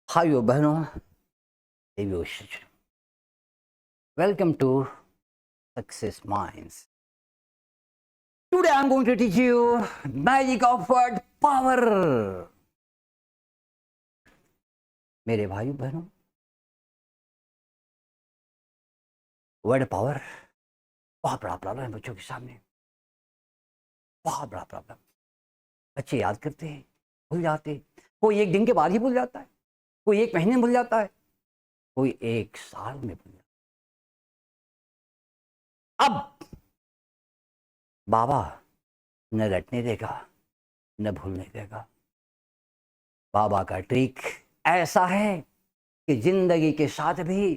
भाइयों बहनों देवियों शिष्यों, welcome to Success Minds. Today I'm going to teach you magic of word power. मेरे भाइयों बहनों, वर्ड पावर बहुत बड़ा प्रॉब्लम है बच्चों के सामने, बहुत बड़ा प्रॉब्लम। बच्चे याद करते हैं, भूल जाते हैं। कोई एक दिन के बाद ही भूल जाता है, कोई एक महीने में भूल जाता है, कोई एक साल में भूल जाता है। अब बाबा न रटने देगा न भूलने देगा। बाबा का ट्रिक ऐसा है कि जिंदगी के साथ भी,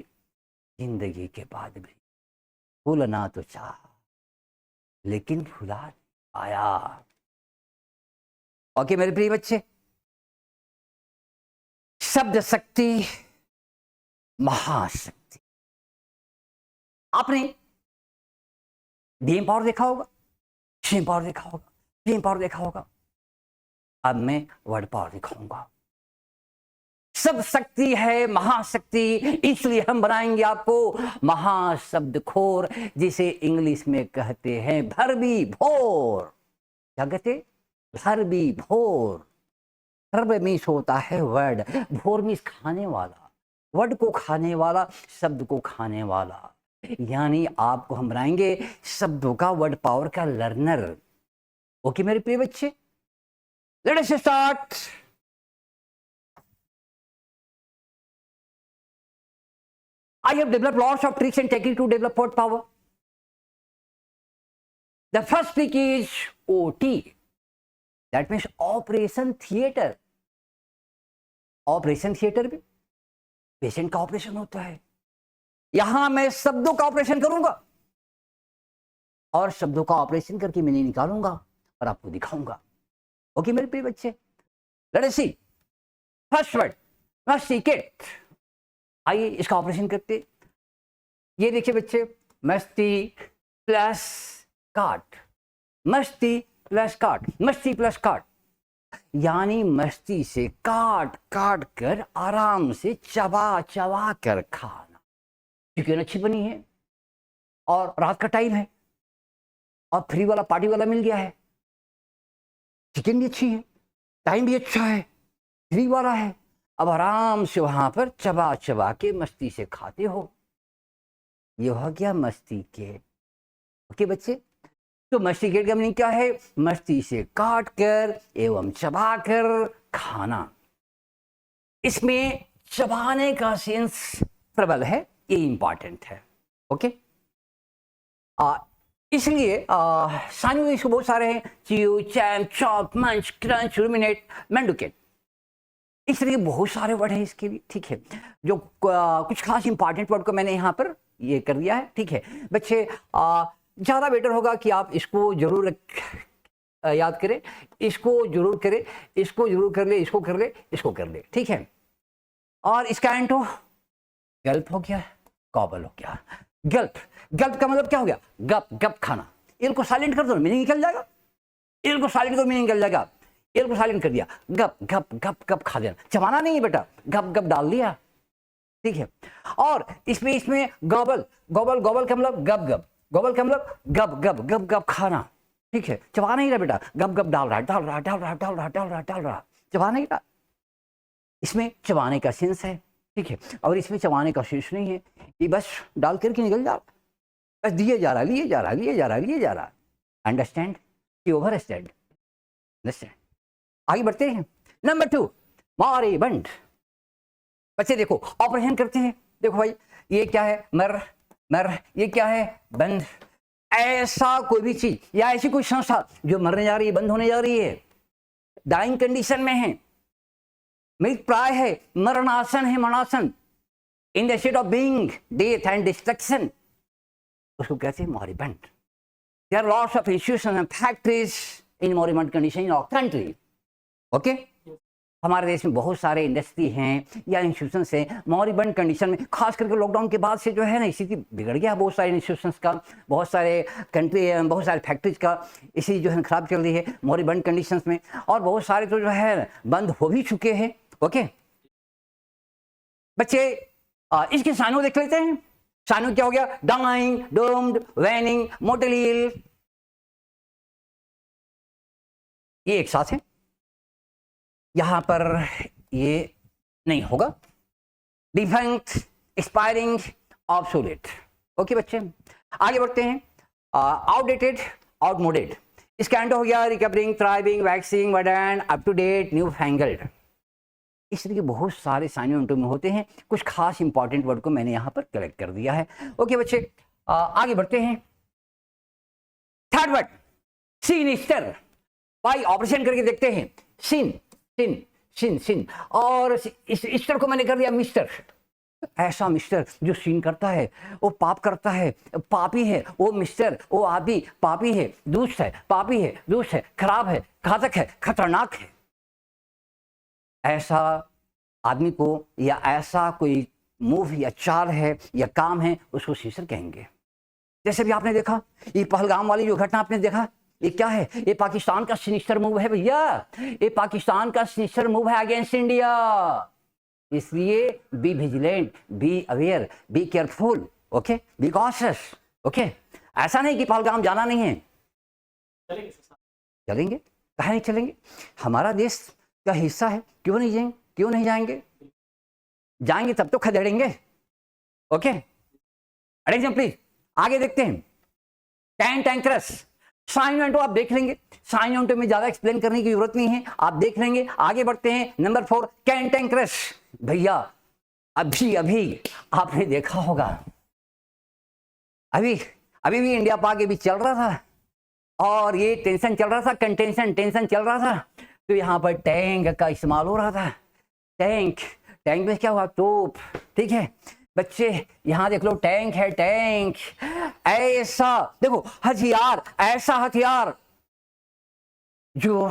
जिंदगी के बाद भी भूलना तो चाह, लेकिन भुला नहीं पाया। ओके मेरे प्रिय बच्चे, शब्द शक्ति महाशक्ति। आपने डीएम पावर देखा होगा, शेम पावर देखा होगा, प्लेम पावर देखा होगा। अब मैं वर्ड पावर दिखाऊंगा। सब शक्ति है महाशक्ति, इसलिए हम बनाएंगे आपको महाशब्द खोर, जिसे इंग्लिश में कहते हैं भरबी भोर। क्या कहते? भरबी भोर। भर्ब मीन्स होता है वर्ड, भोर मीन्स खाने वाला, वर्ड को खाने वाला, शब्द को खाने वाला। यानी आपको हम बनाएंगे शब्दों का वर्ड पावर का लर्नर। ओके मेरे प्रिय बच्चे, let us start. I have developed lots of tricks and techniques to develop word power. The first trick is OT. That means Operation Theater. Operation theatre में पेशेंट का operation होता है। यहां मैं शब्दों का ऑपरेशन करूंगा और शब्दों का ऑपरेशन करके मैंने निकालूंगा और आपको दिखाऊंगा। ओके मेरे प्रिय बच्चे, let us see. First word masticate. आइए इसका ऑपरेशन करते। ये देखिए बच्चे, मस्ती प्लस काट, मस्ती प्लस काट, मस्ती प्लस काट, यानी मस्ती से काट काट कर आराम से चबा चबा कर खाना। चिकन अच्छी बनी है और रात का टाइम है और फ्री वाला पार्टी वाला मिल गया है। चिकन भी अच्छी है, टाइम भी अच्छा है, फ्री वाला है। अब आराम से वहां पर चबा चबा के मस्ती से खाते हो। ये हो गया मस्ती के। ओके बच्चे, तो मस्ती के का मीनिंग क्या है? मस्ती से काट कर एवं चबा कर खाना। इसमें चबाने का सेंस प्रबल है, ये इंपॉर्टेंट है। ओके, इसलिए साइंस इसको बहुत सारे हैं, च्यू, चैम, चॉप, मंच, क्रंच, रुमिनेट, मेंडुकेट। इस तरह के बहुत सारे वर्ड हैं इसके लिए। ठीक है, जो कुछ खास इंपॉर्टेंट वर्ड को मैंने यहाँ पर ये कर दिया है। ठीक है बच्चे, ज़्यादा बेटर होगा कि आप इसको जरूर याद करें, इसको जरूर करें, इसको जरूर कर ले, इसको कर ले, इसको कर ले। ठीक है, और इसका एंटो गल्प हो गया, गॉबल हो गया। गल्प, गल्प का मतलब क्या हो गया? गप गप खाना। इल को साइलेंट कर दो, मीनिंग निकल जाएगा। इल को साइलेंट करो, मीनिंग निकल जाएगा। इल को साइलेंट कर दिया, गप गप गप गप खा देना। चबाना नहीं है बेटा, गप गप डाल दिया। ठीक है, और इसमें गॉबल, गॉबल गॉबल का मतलब गप गप, गॉबल का मतलब गप गप गप गप खाना। ठीक है, चबा नहीं रहा बेटा, गप गप डाल रहा डाल रहा डाल रहा डाल रहा डाल रहा डाल रहा, चबा नहीं रहा। इसमें चबाने का सेंस है। ठीक है, और इसमें चबाने का सेंस नहीं है, ये बस डाल करके निकल जा रहा, बस दिए जा रहा, लिए जा रहा, लिए जा रहा, लिए जा रहा। अंडरस्टैंड कि ओवर स्टैंड? अंडरस्टैंड। आगे बढ़ते हैं। नंबर 2, मारे बंड। बच्चे देखो ऑपरेशन करते हैं। देखो भाई, ये क्या है? मर मर, ये क्या है? बंद। ऐसा कोई भी चीज या ऐसी कोई संस्था जो मरने जा रही है, बंद होने जा रही है, डाइंग कंडीशन में है, मृत प्राय है, मरणासन है, मरणासन, in the state of being, death and destruction, उसको कहते हैं moribund. There are lots of institutions and factories in moribund condition in our country. Okay, हमारे देश में बहुत सारे इंडस्ट्री हैं या इंस्टीट्यूशंस हैं मॉरिबंड कंडीशन में। खास करके लॉकडाउन के बाद से जो है ना, स्थिति बिगड़ गया बहुत सारे इंस्टीट्यूशंस का, बहुत सारे कंट्री, बहुत सारे फैक्ट्रीज का इसी जो है खराब चल रही है मॉरिबंड कंडीशंस में, और बहुत सारे तो जो है बंद हो भी चुके हैं। ओके, बच्चे इसके साइनों देख लेते हैं। साइनों क्या हो गया? डाइंग, डूम्ड, वैनिंग, मोर्टली इल, ये एक साथ है। यहां पर ये नहीं होगा। Defect, expiring, obsolete. ओके बच्चे, आगे बढ़ते हैं। आउटडेटेड, आउटमोडेड, स्कैंडो हो गया, recovering, thriving, waxing, modern, up to date, newfangled. इस तरह के बहुत सारे साइनों में होते हैं। कुछ खास इंपॉर्टेंट वर्ड को मैंने यहां पर कलेक्ट कर दिया है। ओके बच्चे, आगे बढ़ते हैं। Third word sinister. भाई ऑपरेशन करके देखते हैं। सिन, सिन, सिन, सिन, और इस ईस्टर को मैंने कर दिया मिस्टर। ऐसा मिस्टर जो सीन करता है, वो पाप करता है, पापी है वो मिस्टर, वो आदि पापी है, दुष्ट है, पापी है, दुष्ट है, खराब है, घातक है, खतरनाक है। ऐसा आदमी को या ऐसा कोई मूव या चाल है या काम है, उसको सिनिस्टर कहेंगे। जैसे भी आपने देखा ये पहलगाम वाली जो घटना आपने देखा, ये क्या है? ये पाकिस्तान का सिनिस्टर मूव है भैया। ये पाकिस्तान का सिनिस्टर मूव है अगेंस्ट इंडिया। इसलिए be vigilant, be aware, be careful, okay, be cautious. Okay, ऐसा नहीं कि पहलगाम जाना नहीं है। चलेंगे, कहाँ नहीं चलेंगे? हमारा देश का हिस्सा है, क्यों नहीं जाएंगे? क्यों नहीं जाएंगे? जाएंगे तब तो खदेड़ेंगे। ओके, अटेंशन प्लीज, आगे देखते हैं। कैंटेंक्रस, साइन एंटो आप देख लेंगे। साइन एंटो में ज्यादा एक्सप्लेन करने की जरूरत नहीं है, आप देख लेंगे। आगे बढ़ते हैं। नंबर 4 कैंटेंक्रस। भैया अभी अभी आपने देखा होगा, अभी अभी भी इंडिया पाक भी चल रहा था और ये टेंशन चल रहा था, कंटेंशन टेंशन चल रहा था। तो यहाँ पर टैंक का इस्तेमाल हो रहा था। टैंक, टैंक में क्या हुआ? तोप। ठीक है बच्चे, यहां देख लो, टैंक है, टैंक। ऐसा देखो हथियार, ऐसा हथियार जो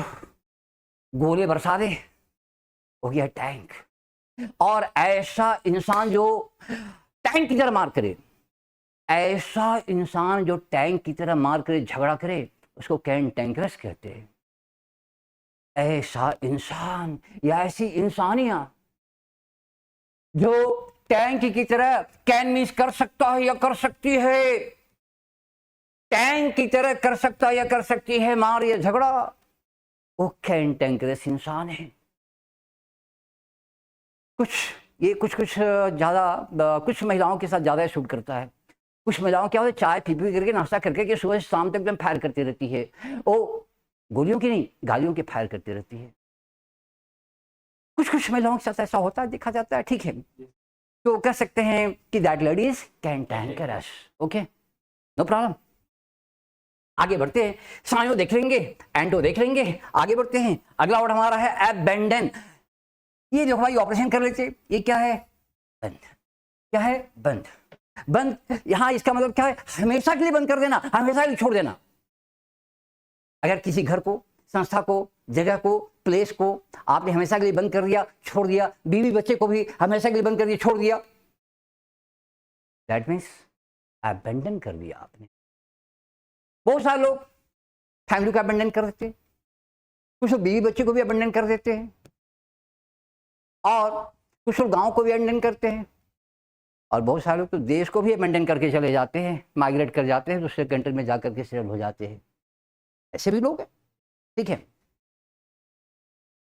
गोले बरसा दे, हो गया टैंक। और ऐसा इंसान जो टैंक की तरह मार करे, ऐसा इंसान जो टैंक की तरह मार करे, झगड़ा करे, उसको कैंटेंक्रस कहते हैं। ऐसा इंसान या ऐसी इंसानियां जो टैंक की तरह कैन मीन्स कर सकता है या कर सकती है, टैंक की तरह कर सकता है या कर सकती है मार या झगड़ा, वो कैंटेंक्रस इंसान है। कुछ ज्यादा कुछ महिलाओं के साथ ज्यादा शूट करता है। कुछ महिलाओं क्या होता है, चाय पी करके, नाश्ता करके कि सुबह से शाम तक एकदम फायर करती रहती है। वो गोलियों की नहीं, गालियों के फायर करती रहती है। कुछ महिलाओं के साथ ऐसा होता है, देखा जाता है। ठीक है, तो कह सकते हैं कि that lady is cantankerous. Okay, no problem. आगे बढ़ते हैं। सायो देख लेंगे, एंटो देख लेंगे। आगे बढ़ते हैं। अगला वर्ड हमारा है एबेंडन। ये जो हमारी ऑपरेशन कर लेते, ये क्या है? बंद। क्या है? बंद। बंद, यहां इसका मतलब क्या है? हमेशा के लिए बंद कर देना, हमेशा के लिए छोड़ देना। अगर किसी घर को, संस्था को, जगह को, प्लेस को आपने हमेशा के लिए बंद कर दिया, छोड़ दिया, बीवी बच्चे को भी हमेशा के लिए बंद कर दिया, छोड़ दिया, दैट मीन्स अबेंडन कर दिया आपने। बहुत सारे लोग फैमिली को अबेंडन कर देते हैं, कुछ लोग बीवी बच्चे को भी अबेंडन कर देते हैं, और कुछ लोग गांव को भी अबेंडन करते हैं, और बहुत सारे लोग तो देश को भी अबेंडन करके चले जाते हैं, माइग्रेट कर जाते हैं, दूसरे कंट्री में जाकर के सेटल हो जाते हैं। ऐसे भी लोग हैं। ठीक है,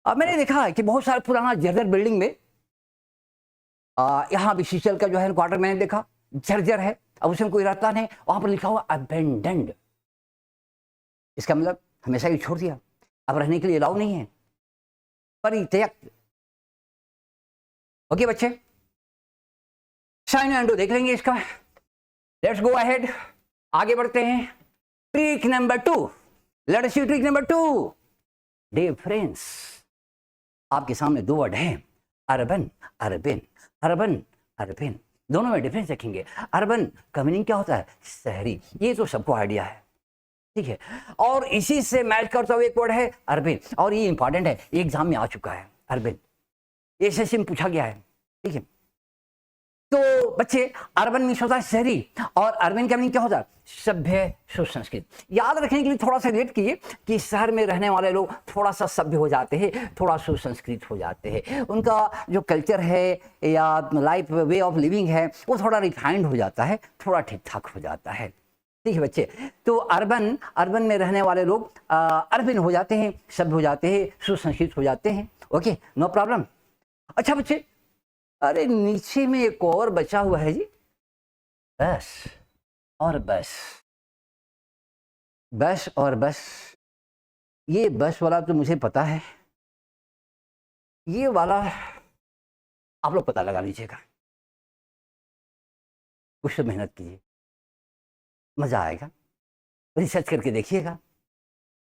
अब मैंने देखा है कि बहुत सारे पुराना जर्जर बिल्डिंग में, यहाँ भी सीचल का जो है क्वार्टर मैंने देखा जर्जर है, अब उसमें कोई रहता नहीं, वहां पर लिखा हुआ अबेंडेंड। इसका मतलब हमेशा ही छोड़ दिया, अब रहने के लिए अलाउ नहीं है, परित्यक्त। ओके बच्चे, साइन एंड देख लेंगे इसका। लेट्स गो अहेड, आगे बढ़ते हैं। Trick number 2, let's see trick number 2, difference. आपके सामने दो वर्ड हैं, अर्बन, अर्बन, अर्बन, अर्बन, दोनों में डिफरेंस रखेंगे। अर्बन का मीनिंग क्या होता है? शहरी, ये तो सबको आइडिया है। ठीक है, और इसी से मैच करता हुआ एक वर्ड है अर्बन, और ये इंपॉर्टेंट है, एग्जाम में आ चुका है। अर्बन एसएससी में पूछा गया है। ठीक है, तो बच्चे अर्बन मीन्स होता है शहरी, और अर्बन का मीनिंग क्या होता है? सभ्य सुसंस्कृत। याद रखने के लिए थोड़ा सा रिलेट कीजिए कि शहर में रहने वाले लोग थोड़ा सा सभ्य हो जाते हैं, थोड़ा सुसंस्कृत हो जाते हैं, उनका जो कल्चर है या लाइफ वे ऑफ लिविंग है वो थोड़ा रिफाइंड हो जाता है, थोड़ा ठीक ठाक हो जाता है। ठीक है बच्चे, तो अर्बन में रहने वाले लोग अर्बन हो जाते हैं, सभ्य हो जाते हैं, सुसंस्कृत हो जाते हैं। Okay, no problem. अच्छा बच्चे, अरे नीचे में एक और बचा हुआ है जी, बस और बस, बस और बस। ये बस वाला तो मुझे पता है, ये वाला आप लोग पता लगा लीजिएगा, कुछ तो मेहनत कीजिए, मजा आएगा, रिसर्च करके देखिएगा।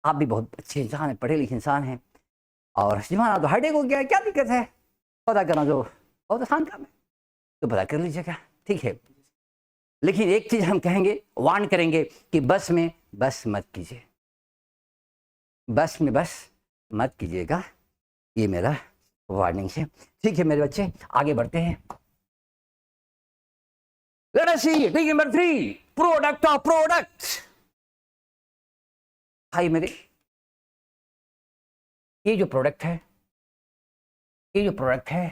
आप भी बहुत अच्छे इंसान हैं, पढ़े लिखे इंसान हैं, और जमाना तो हाईटेक हो गया है, क्या दिक्कत है? पता करना जो बहुत आसान काम है, तो पता कर लीजिएगा, ठीक है। लेकिन एक चीज हम कहेंगे, वार्न करेंगे कि बस में बस मत कीजिए, बस में बस मत कीजिएगा, ये मेरा वार्निंग है। ठीक है मेरे बच्चे, आगे बढ़ते हैं। Let us see, take number 3, product of product. भाई मेरे, ये जो प्रोडक्ट है, ये जो प्रोडक्ट है,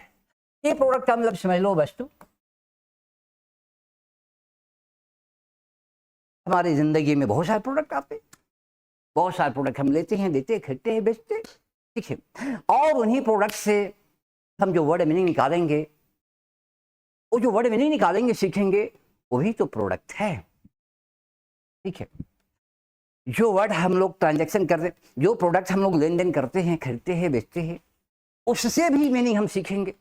ये प्रोडक्ट का मतलब समझ लो वस्तु। हमारी जिंदगी में बहुत सारे प्रोडक्ट आते हैं, बहुत सारे प्रोडक्ट हम लेते हैं, देते हैं, खरीदते हैं, बेचते हैं, ठीक है। और उन्हीं प्रोडक्ट से हम जो वर्ड मीनिंग निकालेंगे, वो जो वर्ड मीनिंग निकालेंगे, सीखेंगे, वही तो प्रोडक्ट है, ठीक है। जो वर्ड हम लोग ट्रांजैक्शन करते, जो प्रोडक्ट हम लोग लेन देन करते हैं, खरीदते हैं, बेचते हैं, उससे भी मीनिंग हम सीखेंगे,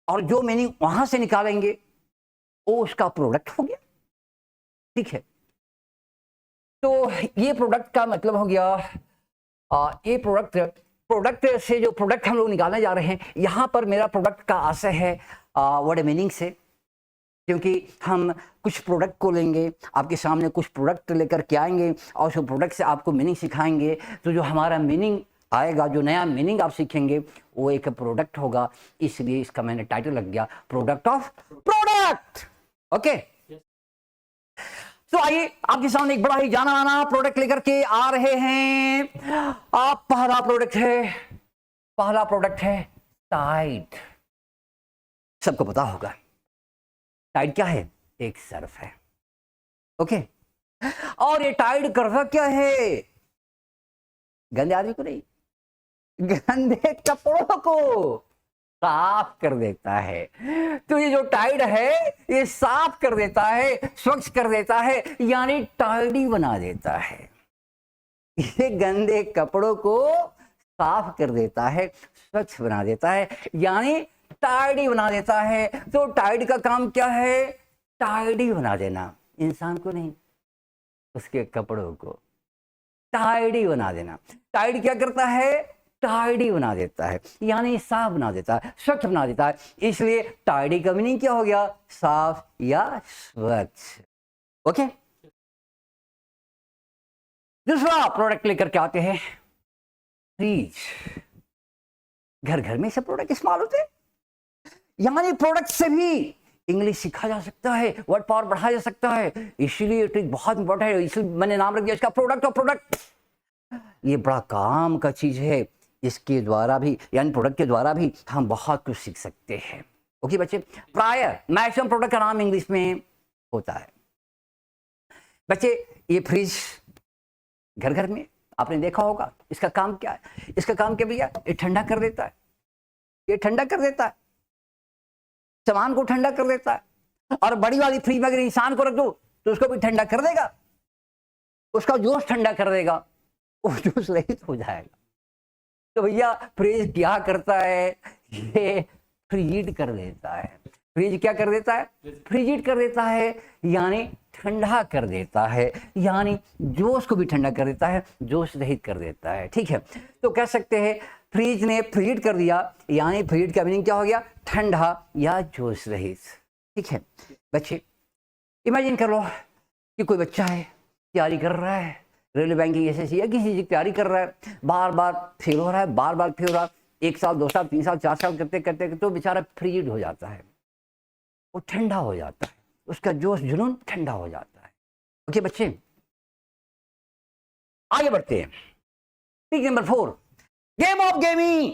और जो मीनिंग वहां से निकालेंगे वो उसका प्रोडक्ट हो गया, ठीक है। तो ये प्रोडक्ट का मतलब हो गया, ये प्रोडक्ट से जो प्रोडक्ट हम लोग निकालने जा रहे हैं, यहां पर मेरा प्रोडक्ट का आशय है वर्ड मीनिंग से, क्योंकि हम कुछ प्रोडक्ट को लेंगे, आपके सामने कुछ प्रोडक्ट लेकर के आएंगे, और उस प्रोडक्ट से आपको मीनिंग सिखाएंगे, तो जो हमारा मीनिंग आएगा, जो नया मीनिंग आप सीखेंगे, वो एक प्रोडक्ट होगा। इसलिए इसका मैंने टाइटल लग गया, प्रोडक्ट ऑफ प्रोडक्ट। ओके, तो आइए आपके सामने एक बड़ा ही जाना माना प्रोडक्ट लेकर के आ रहे हैं। आप पहला प्रोडक्ट है टाइड। सबको पता होगा टाइड क्या है? एक सर्फ है, ओके। और ये टाइड करता क्या है? गंदे आदमी को नहीं, गंदे कपड़ों को साफ कर देता है। तो ये जो टाइड है, ये साफ कर देता है, स्वच्छ कर देता है, यानी टाइडी बना देता है। ये गंदे कपड़ों को साफ कर देता है, स्वच्छ बना देता है, यानी टाइडी बना देता है। तो टाइड का काम क्या है? टाइडी बना देना, इंसान को नहीं, उसके कपड़ों को टाइडी बना देना। टाइड क्या करता है? टाइडी बना देता है, यानी साफ बना देता है, स्वच्छ बना देता है। इसलिए टाइडी का मीनिंग क्या हो गया? साफ या स्वच्छ, ओके। दूसरा प्रोडक्ट लेकर के आते हैं, फ्रिज। घर घर में सब प्रोडक्ट इस्तेमाल होते हैं, यानी प्रोडक्ट से भी इंग्लिश सीखा जा सकता है, वर्ड पावर बढ़ाया जा सकता है। इसलिए ट्रिक बहुत इंपॉर्टेंट है, इसलिए मैंने नाम रख दिया इसका प्रोडक्ट ऑफ प्रोडक्ट। ये बड़ा काम का चीज है, इसके द्वारा भी, यानी प्रोडक्ट के द्वारा भी हम बहुत कुछ सीख सकते हैं। ओके बच्चे, प्रायर मैक्सिमम प्रोडक्ट का नाम इंग्लिश में होता है। बच्चे ये फ्रिज घर घर में आपने देखा होगा, इसका काम क्या है? इसका काम क्या भैया? ये ठंडा कर देता है, ये ठंडा कर देता है, सामान को ठंडा कर देता है। और बड़ी वाली फ्रिज में अगर इंसान को रख दो तो उसको भी ठंडा कर देगा, उसका जोश ठंडा कर देगा, वो जोश रहित हो जाएगा। तो भैया फ्रिज क्या करता है? ये फ्रीड कर देता है। फ्रिज क्या कर देता है? फ्रीजिड कर देता है, यानी ठंडा कर देता है, यानी जोश को भी ठंडा कर देता है, जोश रहित कर देता है, ठीक है। तो कह सकते हैं फ्रिज ने फ्रीड कर दिया, यानी फ्रीड का मीनिंग क्या हो गया? ठंडा या जोश रहित, ठीक है। बच्चे इमेजिन कर लो कि कोई बच्चा है, तैयारी कर रहा है, रेलवे बैंकिंग एसएससी या किसी चीज की तैयारी कर रहा है, बार बार फेल हो रहा है, बार बार फेल हो रहा है, 1 साल 2 साल 3 साल 4 साल करते करते तो बेचारा फ्रीड हो जाता है। वो ठंडा हो जाता है, उसका जोश जुनून ठंडा हो जाता है। ओके बच्चे, आगे बढ़ते हैं। Trick number 4, game of gaming.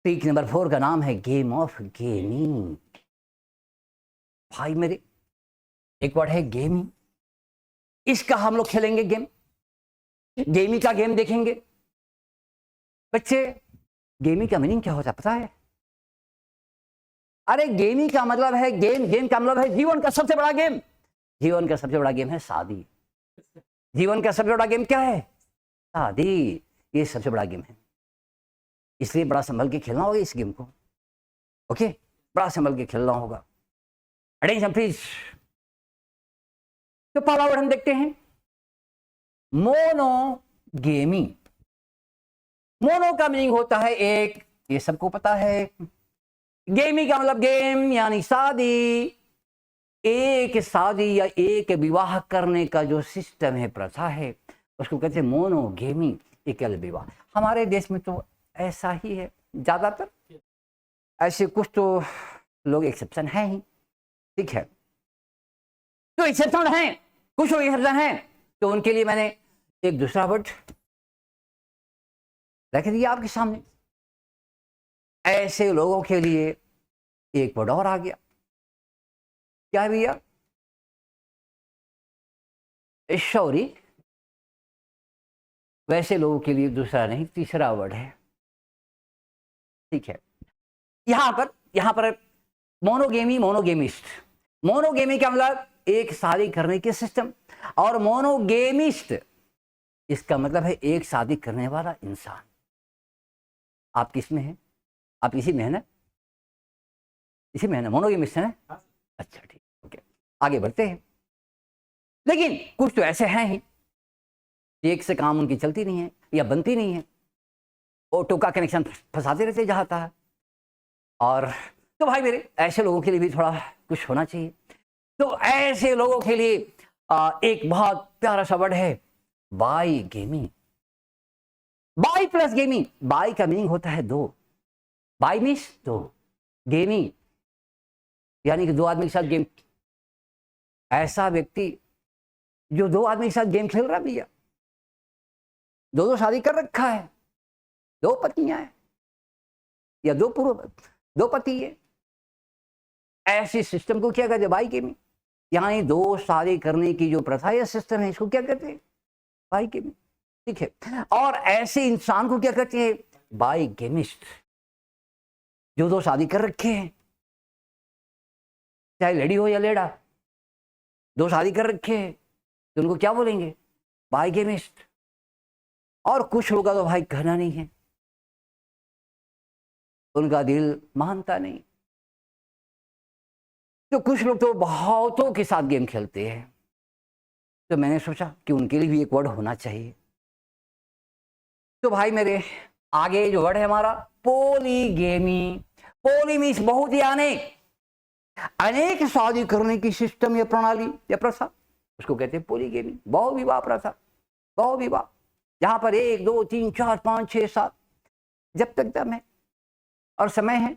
Trick number 4 का नाम है गेम ऑफ गेमिंग। भाई मेरे, एक वर्ड है गेमिंग, इसका हम लोग खेलेंगे गेम, गेमिंग का गेम देखेंगे। बच्चे, गेमिंग का मीनिंग क्या होता है पता है? अरे गेमिंग का मतलब है गेम, गेम का मतलब है जीवन का सबसे बड़ा गेम। जीवन का सबसे बड़ा गेम है शादी। जीवन का सबसे बड़ा गेम क्या है? शादी। ये सबसे बड़ा गेम है, इसलिए बड़ा संभल के खेलना होगा इस गेम को। ओके, बड़ा संभल के खेलना होगा। Attention please. तो पहला वर्ड हम देखते हैं, मोनो गेमिंग। मोनो का मीनिंग होता है एक, ये सबको पता है। गेमिंग का मतलब गेम यानी शादी। एक शादी या एक विवाह करने का जो सिस्टम है, प्रथा है, उसको कहते हैं मोनो गेमिंग, एकल विवाह। हमारे देश में तो ऐसा ही है ज्यादातर, ऐसे कुछ तो लोग एक्सेप्शन हैं ही, ठीक है। तो एक्सेप्शन हैं, कुछ लोग एक्सेप्शन हैं, तो उनके लिए मैंने एक दूसरा वर्ड रख दिया आपके सामने। ऐसे लोगों के लिए एक वर्ड और आ गया, क्या भैया? सॉरी, वैसे लोगों के लिए दूसरा नहीं, तीसरा वर्ड है, ठीक है। यहां पर मोनोगेमी, मोनोगेमिस्ट। मोनोगेमी का मतलब एक शादी करने के सिस्टम, और मोनोगेमिस्ट इसका मतलब है एक शादी करने वाला इंसान। आप किस में हैं? आप इसी में है ना? इसी में है ना? मोनोगेमिस्ट है ना? अच्छा ठीक, ओके, आगे बढ़ते हैं। लेकिन कुछ तो ऐसे हैं ही, एक से काम उनकी चलती नहीं है या बनती नहीं है, ऑटो का कनेक्शन फंसाते रहते जहाँ तहाँ। और तो भाई मेरे, ऐसे लोगों के लिए भी थोड़ा कुछ होना चाहिए। तो ऐसे लोगों के लिए एक बहुत प्यारा सा वर्ड है, by gaming. By plus gaming. By का मीनिंग होता है दो, बाई मीन्स दो, गेमिंग यानी कि दो आदमी के साथ गेम। ऐसा व्यक्ति जो दो आदमी के साथ गेम खेल रहा भैया, दो शादी कर रखा है, दो पत्नियां हैं या दो पति है, ऐसे सिस्टम को क्या कहते हैं? By gaming. यानी दो शादी करने की जो प्रथा या सिस्टम है, इसको क्या कहते हैं? बाई गेमिंग, ठीक है। और ऐसे इंसान को क्या कहते हैं? बाई गेमिस्ट। जो दो शादी कर रखे हैं, चाहे लेडी हो या लेडा, दो शादी कर रखे हैं, तो उनको क्या बोलेंगे? बाई गेमिस्ट। और कुछ लोग का तो भाई कहना नहीं है, उनका दिल मानता नहीं, तो कुछ लोग तो बहुतों के साथ गेम खेलते हैं। तो मैंने सोचा कि उनके लिए भी एक वर्ड होना चाहिए। तो भाई मेरे, आगे जो वर्ड है हमारा, पोलीगेमी। पोली मीन्स बहुत, यानी अनेक शादी करने की सिस्टम या प्रणाली या प्रथा, उसको कहते हैं पोलीगेमी। बहुविवाह प्रथा, बहुविवाह, जहां पर 1 2 3 4 5 6 7 जब तक दम है और समय है,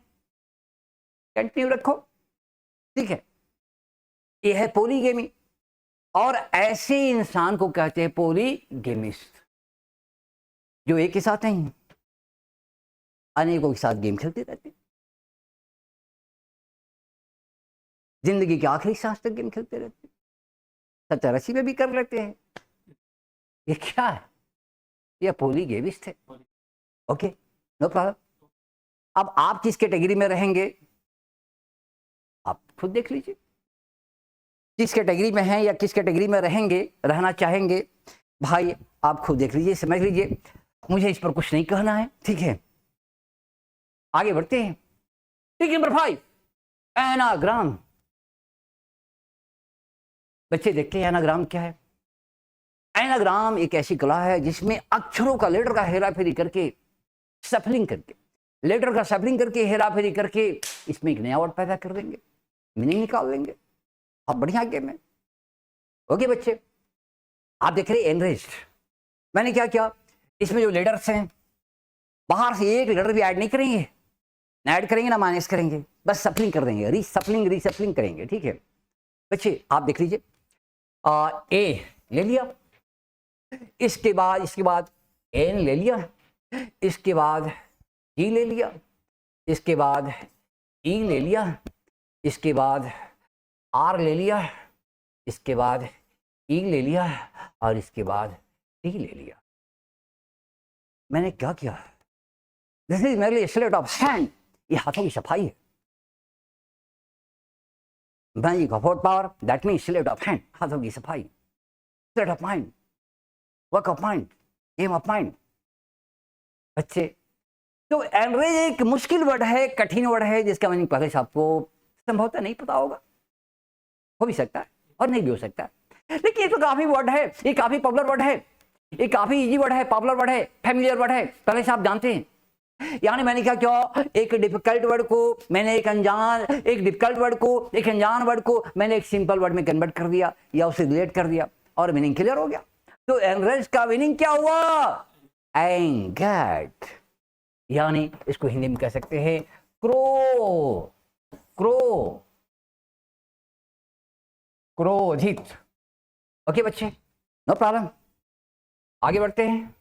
कंटिन्यू रखो, ठीक है। ये है पोलीगेमी। और ऐसे इंसान को कहते हैं पोलीगेमिस्ट, जो एक के साथ नहीं, अनेकों के साथ गेम खेलते रहते, जिंदगी के आखिरी सांस तक गेम खेलते रहते, 70 80 में भी कर लेते हैं। ये क्या है? ये पोलीगेमिस्ट है। Okay, no problem. अब आप किस कैटेगरी में रहेंगे, आप खुद देख लीजिए, किस कैटेगरी में हैं या किस कैटेगरी में रहेंगे, रहना चाहेंगे, भाई आप खुद देख लीजिए, समझ लीजिए। मुझे इस पर कुछ नहीं कहना है, ठीक है। आगे बढ़ते हैं। ठीक है, नंबर 5, एनाग्राम। बच्चे देखते हैं एनाग्राम क्या है। एनाग्राम एक ऐसी कला है जिसमें अक्षरों का, लेटर का हेरा फेरी करके, सफलिंग करके, लेटर का सफलिंग करके, हेरा फेरी करके, इसमें एक नया वर्ड पैदा कर देंगे, मीनिंग निकाल देंगे। अब बढ़िया गेम है। ओके बच्चे, आप देख रहे एनरिच्ड। मैंने क्या किया, इसमें जो लेटर्स हैं, बाहर से एक लेटर भी ऐड नहीं करेंगे, ना ऐड करेंगे ना माइनस करेंगे, बस सफलिंग कर देंगे, रीसफलिंग करेंगे, ठीक है बच्चे। आप देख लीजिए, ए ले लिया, इसके बाद एन ले लिया, इसके बाद ई ले लिया, इसके बाद ई ले लिया, इसके बाद आर ले लिया, इसके बाद ई ले लिया, और इसके बाद टी ले लिया। मैंने क्या किया? दिस इज मेरे लिए स्लेट ऑफ हैंड, ये हाथों की सफाई है। Magic of power, that means slate of hand, हाथों की सफाई, slate of mind, work of mind, game of mind. बच्चे, तो एनरेज एक मुश्किल वर्ड है, कठिन वर्ड है, जिसका मीनिंग पहले से आपको संभवतः नहीं पता होगा, हो भी सकता है और नहीं भी हो सकता है, लेकिन ये तो काफी वर्ड है, ये काफी पॉपुलर वर्ड है, ये काफी इजी वर्ड है, पॉपुलर वर्ड है, फैमिलियर वर्ड है, पहले से आप जानते हैं। यानी मैंने क्या किया, एक डिफिकल्ट वर्ड को मैंने एक डिफिकल्ट वर्ड को, एक अनजान वर्ड को मैंने एक सिंपल वर्ड में कन्वर्ट कर दिया या उसे रिलेट कर दिया और मीनिंग क्लियर हो गया। तो एनरेज का मीनिंग क्या हुआ? एंगर्ड, यानी इसको हिंदी में कह सकते हैं क्रोधित। ओके बच्चे, नो प्रॉब्लम, आगे बढ़ते हैं।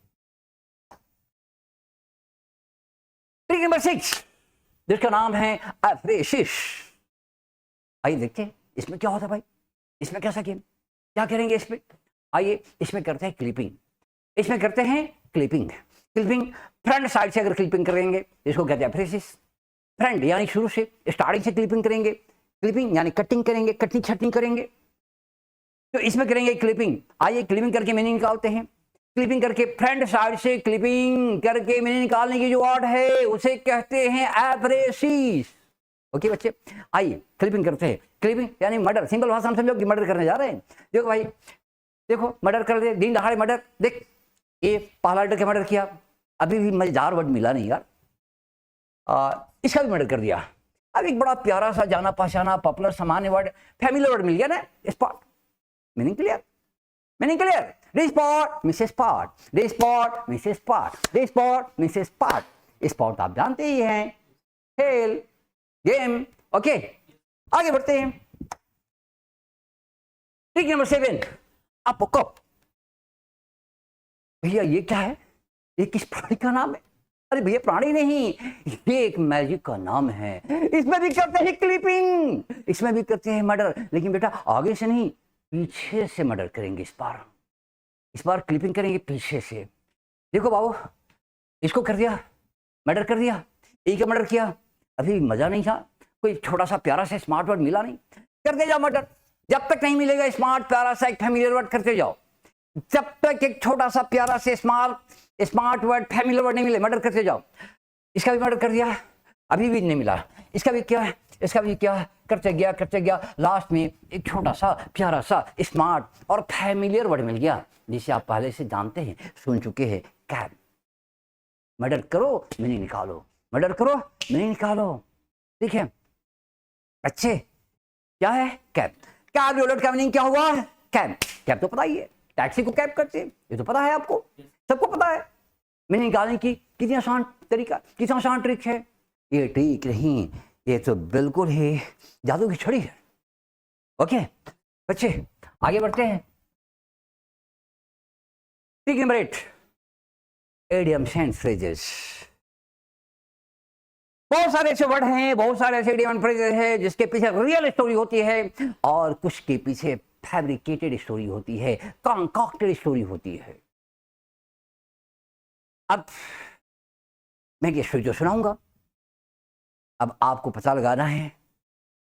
ट्रिक नंबर 6 जिसका नाम है एब्रेसिस। आइए देखते हैं इसमें क्या होता है भाई, इसमें कैसा गेम, क्या करेंगे इसमें? आइए इसमें करते हैं क्लिपिंग, इसमें करते हैं क्लिपिंग। फ्रंट साइड से अगर क्लिपिंग करेंगे इसको कहते हैं एब्रेसिस। फ्रंट यानी शुरू से, स्टार्टिंग से क्लिपिंग करेंगे, क्लिपिंग यानी कटिंग करेंगे, कटनी छटनी करेंगे, तो इसमें करेंगे क्लिपिंग। आइए क्लिपिंग करके मीनिंग निकालते हैं। क्लिपिंग करके फ्रंट साइड से क्लिपिंग करके मीनिंग निकालने की जो वर्ड है उसे कहते हैं एब्रेसिस। ओके बच्चे, आइए क्लिपिंग करते हैं। क्लिपिंग यानी मर्डर, सिंपल भाषा में समझो कि मर्डर करने जा रहे हैं। देखो भाई, देखो मर्डर कर दे, दिन दहाड़े मर्डर। देख ये पहला के मर्डर किया, अभी भी मजेदार वर्ड मिला नहीं यार, इसका भी मर्डर कर दिया। अब एक बड़ा प्यारा सा जाना पहचाना पॉपुलर सामान्य वर्ड, फैमिली वर्ड मिल गया ना, spot. Meaning clear, meaning clear. Respot Mrs pot, respot Mrs pot, respot Mrs pot. Spot आप जानते ही हैं, खेल, गेम। ओके आगे बढ़ते हैं। Trick number 7 अपोकॉप। भैया ये क्या है, ये किस प्राणी का नाम है? अरे भैया प्राणी नहीं, ये एक मैजिक का नाम है। इसमें भी करते हैं क्लिपिंग, इसमें भी करते हैं मर्डर, लेकिन बेटा आगे से नहीं पीछे से मर्डर करेंगे। इस बार क्लिपिंग करेंगे पीछे से। देखो बाबू, इसको कर दिया, मर्डर कर दिया, एक मर्डर किया, अभी मजा नहीं था, कोई छोटा सा प्यारा सा स्मार्ट वर्ड मिला नहीं, करते जाओ मर्डर। जब तक नहीं मिलेगा स्मार्ट प्यारा सा एक फैमिलियर वर्ड करते जाओ, जब तक एक छोटा सा प्यारा से स्मार्ट वर्ड फैमिलियर वर्ड नहीं मिले मर्डर करते जाओ। इसका भी मर्डर कर दिया, अभी भी नहीं मिला, इसका भी क्या, इसका भी क्या, करते गया, लास्ट में एक छोटा सा प्यारा सा स्मार्ट और फैमिलियर वर्ड मिल गया जिसे आप पहले से जानते हैं, सुन चुके हैं, कैब। मर्डर करो मीनिंग निकालो, मर्डर करो मीनिंग निकालो, ठीक है अच्छे। क्या है? कैब। कैब रोलेट का मीनिंग क्या हुआ? कैब। कैब तो पता ही है, टैक्सी को कैब करते हैं, ये तो पता है आपको, सबको पता है। मीनिंग निकालने की कितनी आसान तरीका, कितना आसान ट्रिक है ये। ट्रिक नहीं, ये तो बिल्कुल ही जादू की छड़ी है। ओके बच्चे आगे बढ़ते हैं। Trick number 8 idioms and phrases. बहुत सारे ऐसे वर्ड हैं, बहुत सारे ऐसे इडियम एंड फ्रेजेस हैं जिसके पीछे रियल स्टोरी होती है और कुछ के पीछे फैब्रिकेटेड स्टोरी होती है, कंकॉक्टेड स्टोरी होती है। अब मैं ये स्टोरी जो सुनाऊंगा, अब आपको पता लगाना है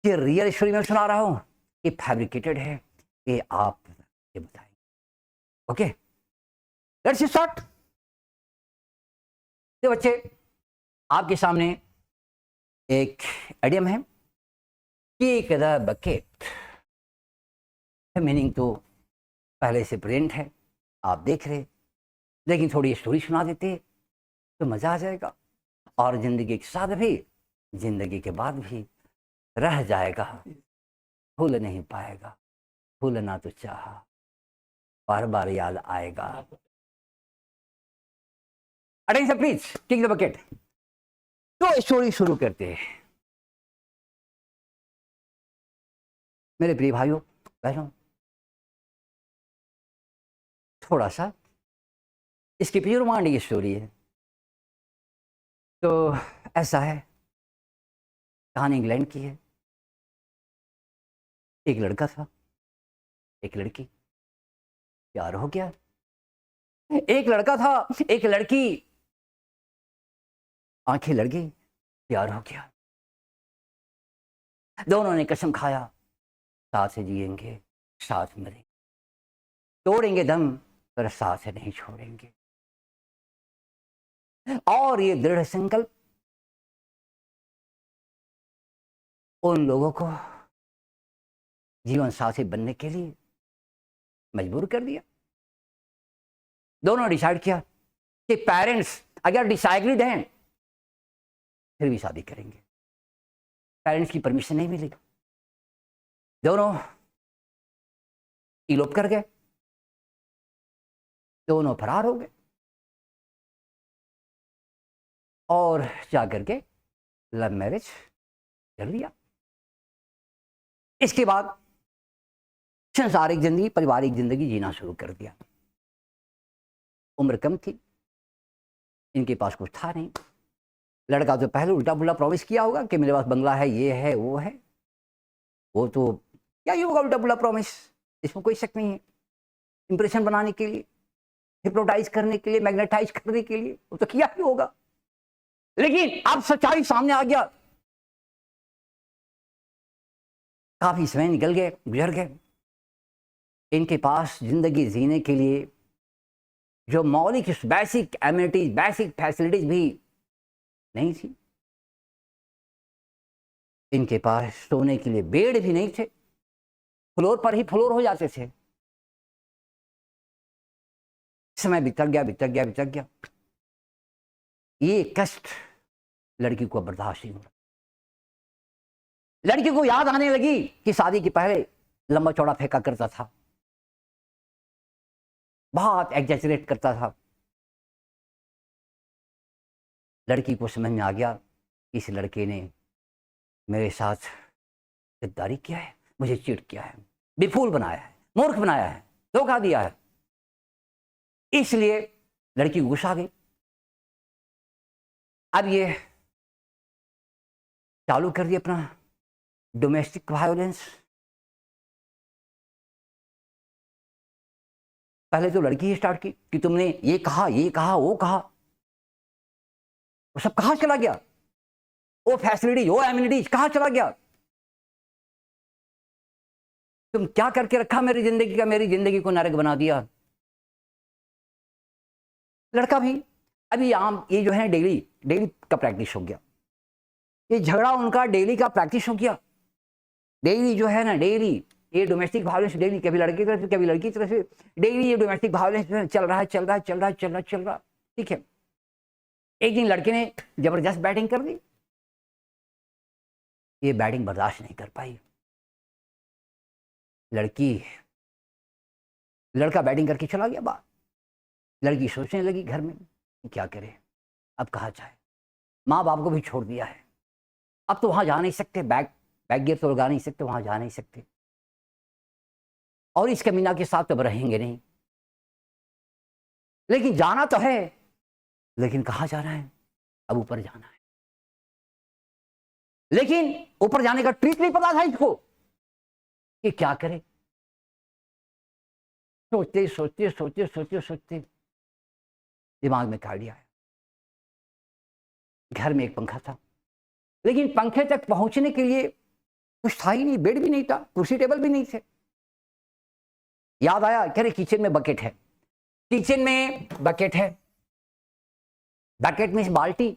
कि रियल स्टोरी मैं सुना रहा हूं, ये फैब्रिकेटेड है, ये आप ये बताएंगे। Okay let's start. तो बच्चे आपके सामने एक इडियम है, किक द बकेट। मीनिंग तो पहले से प्रेजेंट है, आप देख रहे, लेकिन थोड़ी स्टोरी सुना देते तो मजा आ जाएगा और जिंदगी के साथ भी, जिंदगी के बाद भी रह जाएगा, भूल नहीं पाएगा, भूलना तो चाहा, बार बार याद आएगा। Attention please, kick the bucket. तो स्टोरी शुरू करते हैं। मेरे प्रिय भाइयों बहनों, थोड़ा सा इसकी पीछे रोमांटिक स्टोरी है। तो ऐसा है, कहानी इंग्लैंड की है। एक लड़का था, एक लड़की, प्यार हो गया। एक लड़का था, एक लड़की, आंखें लड़ गई, प्यार हो गया। दोनों ने कसम खाया, साथ जिएंगे, साथ मरेंगे, तोड़ेंगे दम पर साथ नहीं छोड़ेंगे। और ये दृढ़ संकल्प उन लोगों को जीवन साथी बनने के लिए मजबूर कर दिया। दोनों डिसाइड किया कि पेरेंट्स अगर डिसएग्रीड हैं फिर भी शादी करेंगे। पेरेंट्स की परमिशन नहीं मिली, दोनों इलोप कर गए, दोनों फरार हो गए और जाकर के लव मैरिज कर लिया। इसके बाद संसारिक जिंदगी, पारिवारिक जिंदगी जीना शुरू कर दिया। उम्र कम थी, इनके पास कुछ था नहीं। लड़का तो पहले उल्टा पुल्टा प्रॉमिस किया होगा कि मेरे पास बंगला है, ये है, वो है। वो तो क्या ही होगा उल्टा पुल्टा प्रॉमिस, इसमें कोई शक नहीं है। इंप्रेशन बनाने के लिए, हिप्नोटाइज करने के लिए, मैग्नेटाइज करने के लिए वो तो किया ही होगा। लेकिन अब सच्चाई सामने आ गया। काफी समय निकल गए, गुजर गए। इनके पास जिंदगी जीने के लिए जो मौलिक बेसिक एमिनिटीज, बेसिक फैसिलिटीज भी नहीं थी। इनके पास सोने के लिए बेड भी नहीं थे, फ्लोर पर ही फ्लोर हो जाते थे। समय बीतक गया, बीतक गया, बीतक गया। ये कष्ट लड़की को बर्दाश्त नहीं हो रहा। लड़की को याद आने लगी कि शादी के पहले लंबा चौड़ा फेंका करता था, बहुत एग्जैजरेट करता था। लड़की को समझ में आ गया इस लड़के ने मेरे साथ गद्दारी किया है, मुझे चीट किया है, बेफूल बनाया है, मूर्ख बनाया है, धोखा दिया है। इसलिए लड़की गुस्सा आ गई। अब ये चालू कर दिया अपना डोमेस्टिक वायलेंस। पहले तो लड़की ही स्टार्ट की कि तुमने ये कहा, ये कहा, वो कहा। वो सब कहां चला गया? वो फैसिलिटीज, वो एमिनिटीज कहां चला गया? तुम क्या करके रखा मेरी जिंदगी का? मेरी जिंदगी को नरक बना दिया। लड़का भी अभी आम ये जो है डेली डेली का प्रैक्टिस हो गया। ये झगड़ा उनका डेली का प्रैक्टिस हो गया। डेली जो है ना, डेली ये डोमेस्टिक वायलेंस डेली, कभी लड़के की तरफ से कभी लड़की की तरफ से, डेली ये डोमेस्टिक वायलेंस चल रहा है, चल रहा है, चल रहा है, चल रहा है, चल रहा। ठीक है। एक दिन लड़के ने जबरदस्त बैटिंग कर दी। ये बैटिंग बर्दाश्त नहीं कर पाई। लड़का बैटिंग करके चला गया बाहर। लड़की सोचने लगी घर में क्या करे, अब कहाँ जाए। माँ बाप को भी छोड़ दिया है, अब तो वहां जा नहीं सकते, बैक गियर तो लगा नहीं सकते, वहां जा नहीं सकते। और इस कमीना के साथ तो अब रहेंगे नहीं। लेकिन जाना तो है, लेकिन कहाँ जाना है? अब ऊपर जाना है। लेकिन ऊपर जाने का ट्रिक नहीं पता था इसको कि क्या करे। सोचते सोचते सोचते सोचते सोचते दिमाग में आइडिया आया। घर में एक पंखा था, लेकिन पंखे तक पहुंचने के लिए कुछ था ही नहीं, बेड भी नहीं था, कुर्सी टेबल भी नहीं थे। याद आया, कह रहे किचन में बकेट है, किचन में बकेट है। बकेट में बाल्टी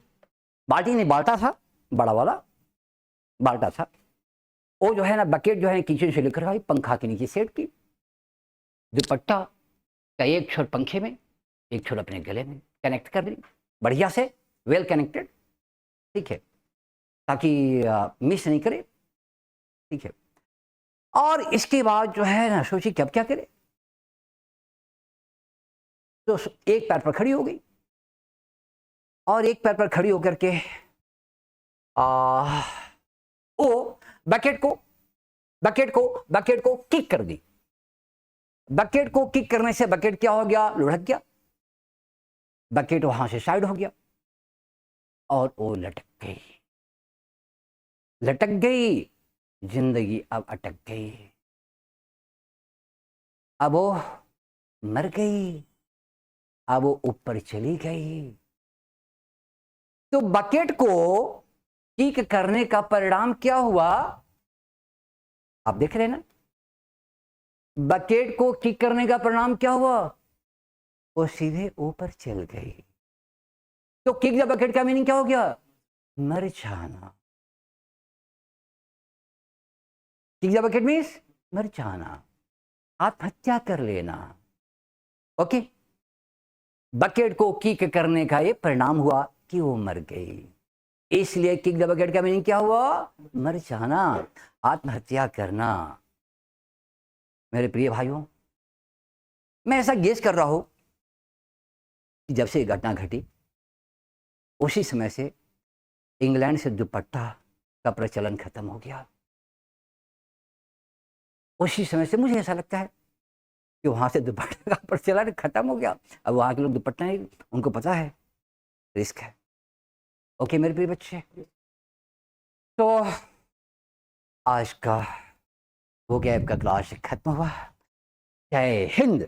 नहीं, बाल्टा था, बड़ा वाला बाल्टा था। वो जो है ना बकेट जो है किचन से लेकर आई, पंखा के नीचे सेट की। दुपट्टा का एक छोर पंखे में, एक छोर अपने गले में कनेक्ट कर ली बढ़िया से, वेल कनेक्टेड। ठीक है, ताकि मिस नहीं करे। ठीक है। और इसके बाद जो है ना सोची कि अब क्या करे। तो एक पैर पर खड़ी हो गई और एक पैर पर खड़ी होकर के वो बकेट को बकेट को किक कर दी। बकेट को किक करने से बकेट क्या हो गया, लुढ़क गया, बकेट वहां से साइड हो गया और वो लटक गई, जिंदगी अब अटक गई, अब वो मर गई, अब वो ऊपर चली गई। तो बकेट को किक करने का परिणाम क्या हुआ, आप देख रहे हैं ना, बकेट को किक करने का परिणाम क्या हुआ, वो सीधे ऊपर चल गई। तो किक द बकेट का मीनिंग क्या हो गया, मर जाना। किक द बकेट मीन्स मर जाना, आत्महत्या कर लेना। ओके, बकेट को किक करने का ये परिणाम हुआ कि वो मर गई, इसलिए किक द बकेट का मीनिंग क्या हुआ, मर जाना, आत्महत्या करना। मेरे प्रिय भाइयों, मैं ऐसा गेस कर रहा हूं कि जब से ये घटना घटी उसी समय से इंग्लैंड से दुपट्टा का प्रचलन खत्म हो गया। उसी समय से मुझे ऐसा लगता है कि वहां से दुपट्टा का प्रचलन खत्म हो गया। अब वहां के लोग दुपट्टा नहीं, उनको पता है रिस्क है। ओके मेरे प्रिय बच्चे, तो आज का वो गैप का क्लास खत्म हुआ। जय हिंद।